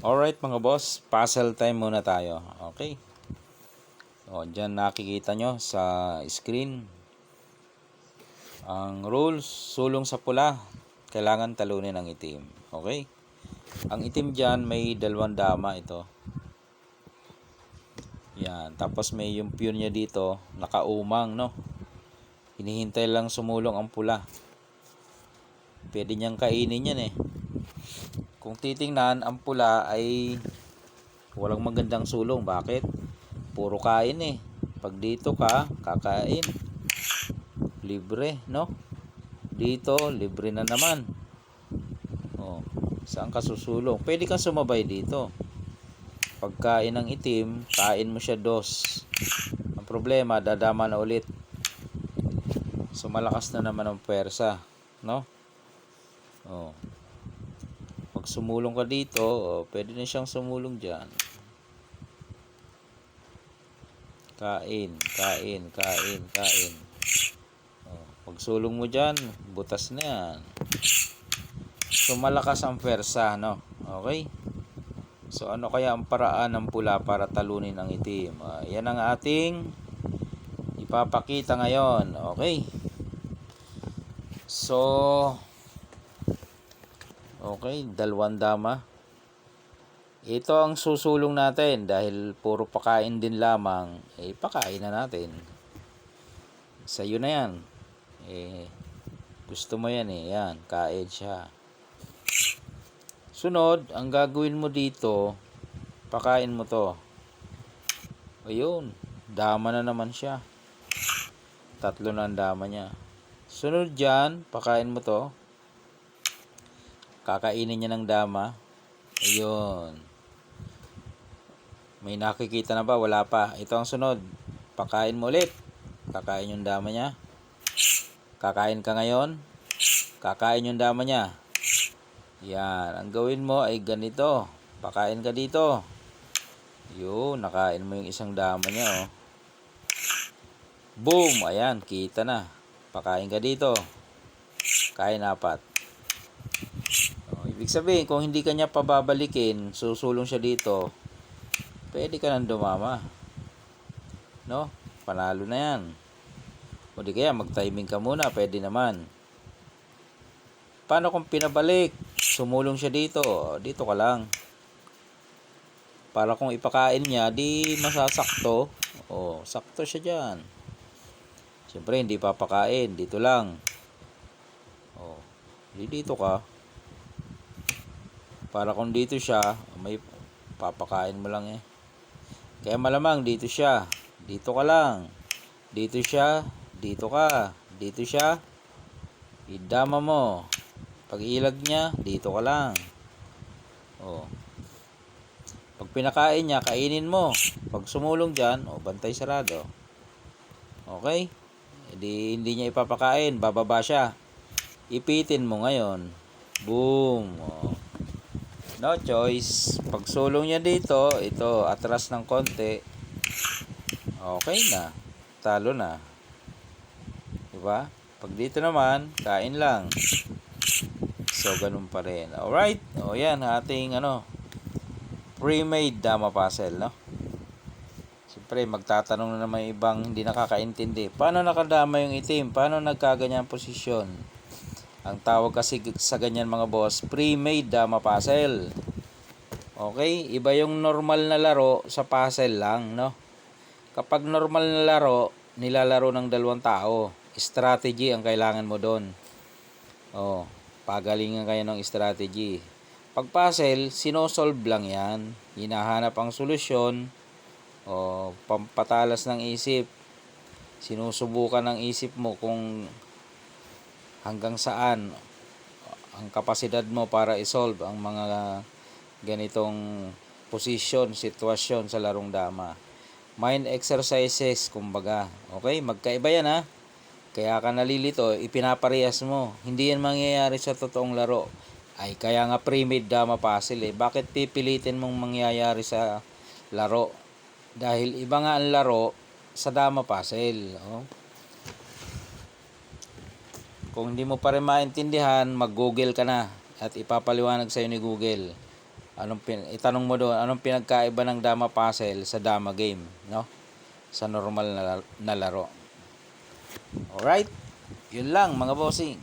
Alright mga boss, puzzle time muna tayo. Okay. O, dyan nakikita nyo sa screen. Ang rules, sulong sa pula, kailangan talunin ang itim. Okay. Ang itim dyan, may dalawang dama ito. Yan. Tapos may yung pion niya dito, nakaumang, no? Hinihintay lang sumulong ang pula. Pwede niyang kainin yan eh. Kung titingnan, ang pula ay walang magandang sulong. Bakit? Puro kain eh. Pag dito ka, kakain. Libre, no? Dito, libre na naman. Oh, saan ka susulong? Pwede kang sumabay dito. Pagkain ng itim, kain mo siya dos. Ang problema, dadama na ulit. So, malakas na naman ang pwersa, no? Oh. Pag sumulong ka dito, pwede na siyang sumulong dyan. Kain. Pag sulong mo dyan, butas na yan. So, malakas ang pwersa, no? Okay? So, ano kaya ang paraan ng pula para talunin ang itim? Yan ang ating ipapakita ngayon. Okay? So, okay, dalawang dama. Ito ang susulong natin dahil puro pakain din lamang. Pakain na natin. Sa'yo na yan. Gusto mo yan eh. Yan, kain siya. Sunod, ang gagawin mo dito, pakain mo to. Ayun, dama na naman siya. Tatlo na ang dama niya. Sunod dyan, pakain mo to. Kakainin niya ng dama. Ayun. May nakikita na ba? Wala pa. Ito ang sunod. Pakain mo ulit. Kakain yung dama niya. Kakain ka ngayon. Kakain yung dama niya. Yan. Ang gawin mo ay ganito. Pakain ka dito. Yun. Nakain mo yung isang dama niya. Oh. Boom. Ayan. Kita na. Pakain ka dito. Kain apat. Ibig sabihin, kung hindi ka niya pababalikin, susulong siya dito, pwede ka nang dumama. No? Panalo na yan. O di kaya, mag-timing ka muna, pwede naman. Paano kung pinabalik? Sumulong siya dito. Dito ka lang. Para kung ipakain niya, di masasakto. O, sakto siya dyan. Siyempre, hindi papakain. Dito lang. O, dito ka. Para kung dito siya, may papakain mo lang eh. Kaya malamang dito siya. Dito ka lang. Dito siya. Dito ka. Dito siya. Idama mo. Pag ilag niya, dito ka lang. Oh. Pag pinakain niya, kainin mo. Pag sumulong dyan, bantay sarado. Okay? Hindi niya ipapakain. Bababa siya. Ipitin mo ngayon. Boom. Oh. No choice. Pag sulong niya dito, ito, atras ng konti. Okay na. Talo na. Diba? Pag dito naman, kain lang. So, ganun pa rin. Alright. O, yan. Ating, pre-made dama puzzle, no? Siyempre, magtatanong na naman ibang hindi nakakaintindi. Paano nakadama yung itim? Paano nagkaganyan posisyon? Ang tawag kasi sa ganyan mga boss, pre-made dama puzzle. Okay? Iba yung normal na laro sa puzzle lang, no? Kapag normal na laro, nilalaro ng dalawang tao. Strategy ang kailangan mo doon. Oh, pagalingan kayo ng strategy. Pag puzzle, sinosolve lang yan. Hinahanap ang solusyon. O, pampatalas ng isip. Sinusubukan ng isip mo kung hanggang saan ang kapasidad mo para isolve ang mga ganitong posisyon, sitwasyon sa larong dama. Mind exercises, kumbaga. Okay, magkaiba yan ha. Kaya ka nalilito, ipinaparehas mo. Hindi yan mangyayari sa totoong laro. Ay, kaya nga pre-made dama puzzle eh. Bakit pipilitin mong mangyayari sa laro? Dahil iba nga ang laro sa dama puzzle. Oh. Kung hindi mo pa rin maintindihan, mag-google ka na at ipapaliwanag sa'yo ni Google. Itanong mo doon, anong pinagkaiba ng dama puzzle sa dama game, no? Sa normal na laro. Alright? Yun lang mga bossing.